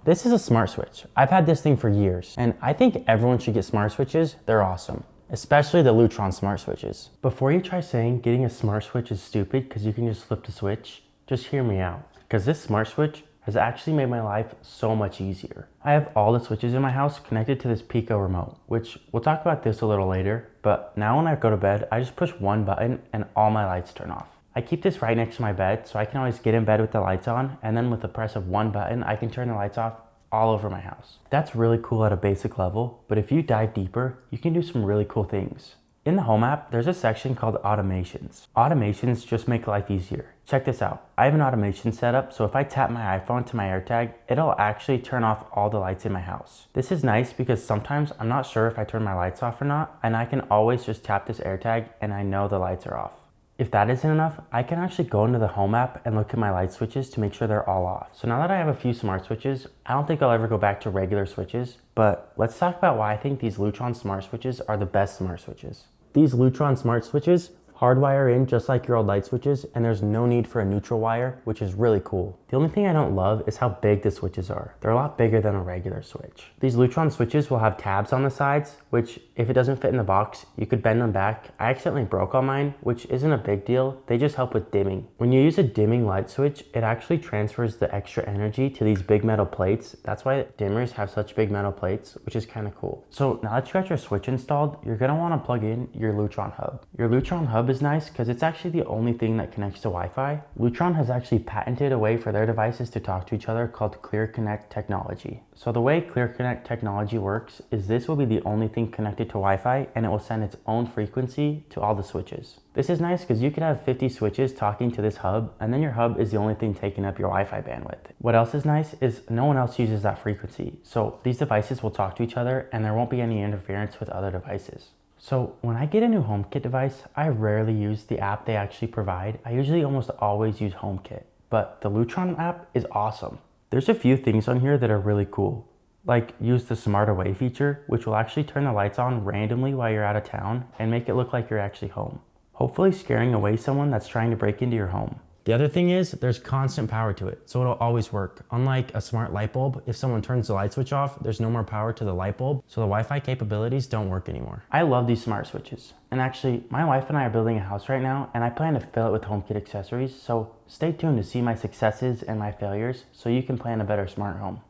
This is a smart switch. I've had this thing for years, and I think everyone should get smart switches. They're awesome, especially the Lutron smart switches. Before you try saying getting a smart switch is stupid because you can just flip the switch, just hear me out. Because this smart switch has actually made my life so much easier. I have all the switches in my house connected to this Pico remote, which we'll talk about this a little later, but now when I go to bed, I just push one button and all my lights turn off. I keep this right next to my bed so I can always get in bed with the lights on, and then with the press of one button, I can turn the lights off all over my house. That's really cool at a basic level, but if you dive deeper, you can do some really cool things. In the Home app, there's a section called Automations. Automations just make life easier. Check this out. I have an automation set up, so if I tap my iPhone to my AirTag, it'll actually turn off all the lights in my house. This is nice because sometimes I'm not sure if I turn my lights off or not, and I can always just tap this AirTag and I know the lights are off. If that isn't enough, I can actually go into the Home app and look at my light switches to make sure they're all off. So now that I have a few smart switches, I don't think I'll ever go back to regular switches, but let's talk about why I think these Lutron smart switches are the best smart switches. These Lutron smart switches hardwire in just like your old light switches, and there's no need for a neutral wire, which is really cool. The only thing I don't love is how big the switches are. They're a lot bigger than a regular switch. These Lutron switches will have tabs on the sides, which if it doesn't fit in the box, you could bend them back. I accidentally broke all mine, which isn't a big deal. They just help with dimming. When you use a dimming light switch, it actually transfers the extra energy to these big metal plates. That's why dimmers have such big metal plates, which is kind of cool. So now that you got your switch installed, you're gonna wanna plug in your Lutron hub. Your Lutron hub is nice because it's actually the only thing that connects to Wi-Fi. Lutron has actually patented a way for their devices to talk to each other called ClearConnect technology. So the way ClearConnect technology works is this will be the only thing connected to Wi-Fi, and it will send its own frequency to all the switches. This is nice because you can have 50 switches talking to this hub, and then your hub is the only thing taking up your Wi-Fi bandwidth. What else is nice is no one else uses that frequency. So these devices will talk to each other and there won't be any interference with other devices. So when I get a new HomeKit device, I rarely use the app they actually provide. I usually almost always use HomeKit, but the Lutron app is awesome. There's a few things on here that are really cool, like use the Smart Away feature, which will actually turn the lights on randomly while you're out of town and make it look like you're actually home, hopefully scaring away someone that's trying to break into your home. The other thing is there's constant power to it, so it'll always work. Unlike a smart light bulb, if someone turns the light switch off, there's no more power to the light bulb, so the Wi-Fi capabilities don't work anymore. I love these smart switches. And actually, my wife and I are building a house right now, and I plan to fill it with HomeKit accessories, so stay tuned to see my successes and my failures so you can plan a better smart home.